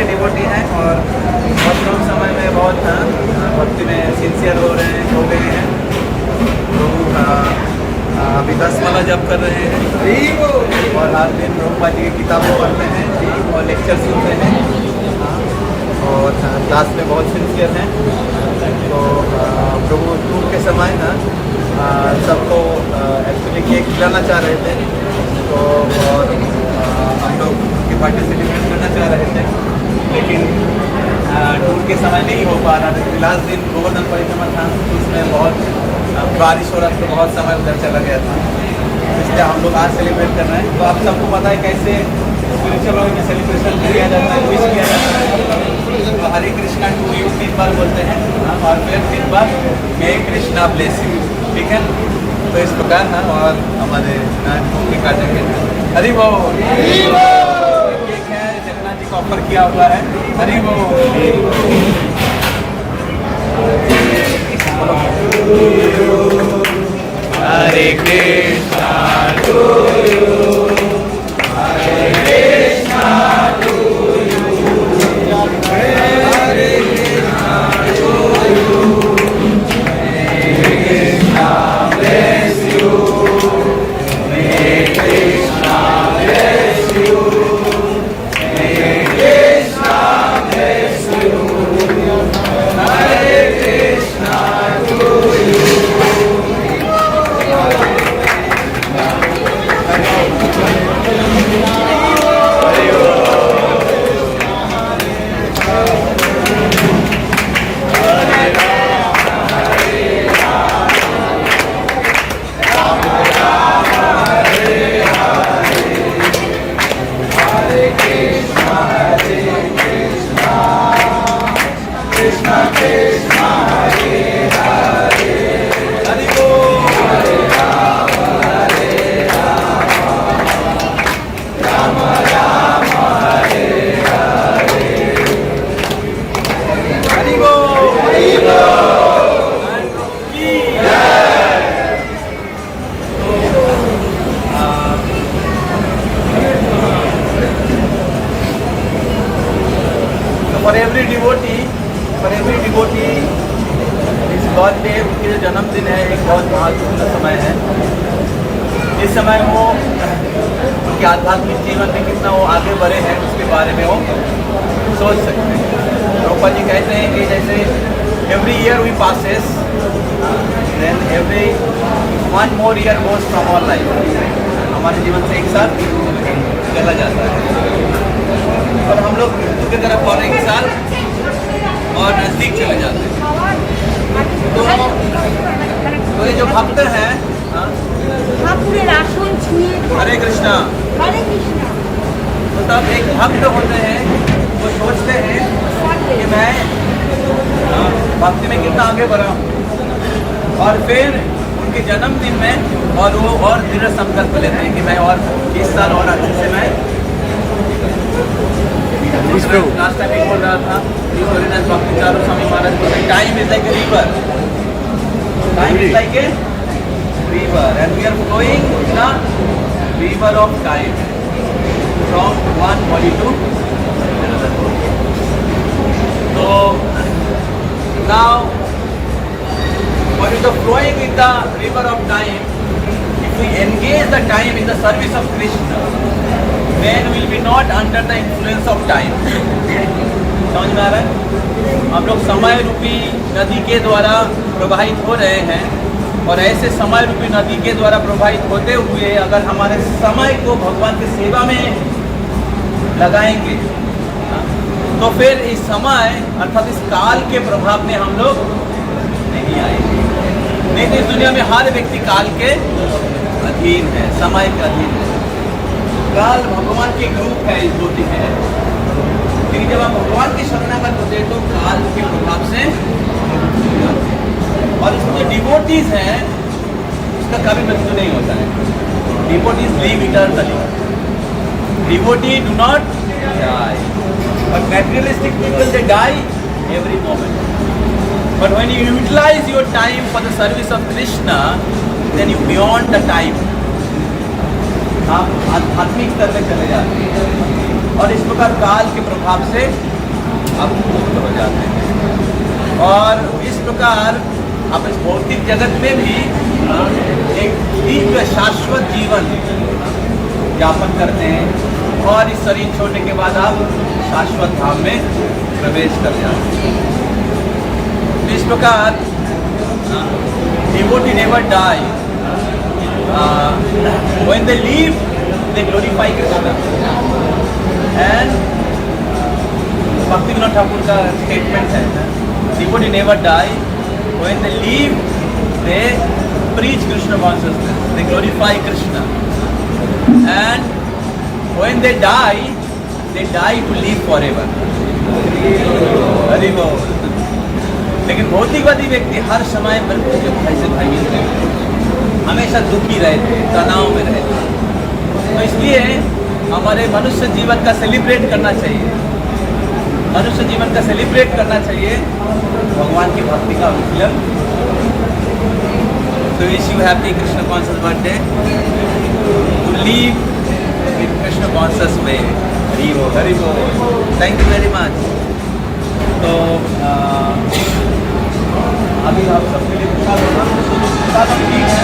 अच्छे डिवोटी हैं और बहुत कम समय में बहुत भक्ति में सिंसियर हो रहे हैं, हो गए हैं। तो अभी 10 माला जप कर रहे हैं और हर दिन प्रभुपाद जी की किताबें पढ़ते हैं और लेक्चर सुनते हैं और क्लास में बहुत सिंसियर हैं। तो प्रभु टूर के समय ना सबको एक्चुअली केक खिलाना चाह रहे थे, तो और हम लोग के पार्टी सेलिब्रेट करना चाह रहे थे, लेकिन टूर के समय नहीं हो पा रहा था क्योंकि लास्ट दिन गोवर्धन परिक्रमा था, उसमें बहुत बारिश हो रहा था, तो बहुत समय उधर चला गया था। इसलिए हम लोग आज सेलिब्रेट कर रहे हैं। तो आप सबको पता है कैसे स्पिरिचुअल वे में सेलिब्रेशन किया जाता है, विश किया जाता है। तो हरे कृष्णा टू यू 3 बार बोलते हैं और फिर 3 बार मे कृष्णा ब्लेस यू, ठीक है। तो इस प्रकार ना और हमारे के काटेंगे। हरि बोल। केक है जगन्नाथ जी को ऑफर किया हुआ है। हरि बोल। Hare Krishna to you, Hare Krishna to you, Hare Krishna to you, Hare Krishna bless you, Hare Krishna bless you, Hare Krishna bless you, Hare Krishna to you. For every devotee, इस बर्थडे उनके जो जन्मदिन है एक बहुत महत्वपूर्ण समय है। इस समय वो उनके आध्यात्मिक जीवन में कितना वो आगे बढ़े हैं उसके बारे में वो सोच सकते हैं। प्रभुपाद जी कहते हैं कि जैसे every year we passes then every 1 more year goes from our life, हमारे जीवन से एक साथ चला जाता है और हम लोग मृत्यु की तरफ और एक साल और नजदीक चले जाते हैं। तो ये जो भक्त हैं, हरे कृष्णा, तो तब एक भक्त होते हैं वो सोचते हैं कि मैं भक्ति में कितना आगे बढ़ा हूँ, और फिर उनके जन्मदिन में और वो और दृढ़ संकल्प लेते हैं कि मैं और 20 साल और अच्छे से मैं लास्ट टाइम एक बोल रहा था भक्ति चारों स्वामी महाराज बोलते time is like a river, time is like a river and we are flowing in a river of time from one body to another body. तो now what is the flowing in the river of time, if we engage the time in the service of Krishna, then we will be not under the influence of time. समझ में आ रहा है? हम लोग समय रूपी नदी के द्वारा प्रवाहित हो रहे हैं और ऐसे समय रूपी नदी के द्वारा प्रवाहित होते हुए अगर हमारे समय को भगवान की सेवा में लगाएंगे तो फिर इस समय अर्थात इस काल के प्रभाव में हम लोग नहीं आएंगे। नहीं तो इस दुनिया में हर व्यक्ति काल के अधीन है, समय के अधीन है। काल भगवान के रूप है इस ज्योति में, लेकिन जब आप भगवान की शरणागत होते हैं तो काल के प्रभाव से और इसमें जो डिवोटीज हैं उसका कभी मृत्यु नहीं होता है। Devotees live eternally, devotee do not die, but materialistic people they die every moment. But when you utilize your time for the service of Krishna, then you beyond the time. आप आध्यात्मिक स्तर में चले जाते हैं और इस प्रकार काल के प्रभाव से आप मुक्त हो जाते हैं। और इस प्रकार आप इस भौतिक जगत में भी एक दिव्य शाश्वत जीवन यापन करते हैं और इस शरीर छोड़ने के बाद आप शाश्वत धाम में प्रवेश कर जाते हैं। तो इस प्रकार devotee never die. When they leave, they glorify Krishna. And Bhakti Vinod Thakur का statement है, devotee never die. When they leave, they preach Krishna consciousness. They glorify Krishna. And when they die to live forever. Hari Bol. लेकिन भौतिकवादी व्यक्ति हर समय मृत्यु के भय से भयभीत रहते, हमेशा दुखी रहते, तनाव में रहते। तो इसलिए हमारे मनुष्य जीवन का सेलिब्रेट करना चाहिए, मनुष्य जीवन का सेलिब्रेट करना चाहिए भगवान की भक्ति का विप्लव। तो wish you happy Krishna conscious birthday, to live in Krishna conscious way. Hari बोल, हरि बोल। Thank you very much. तो अभी आप सबके लिए प्रसाद होगा, प्रसाद हम ठीक है।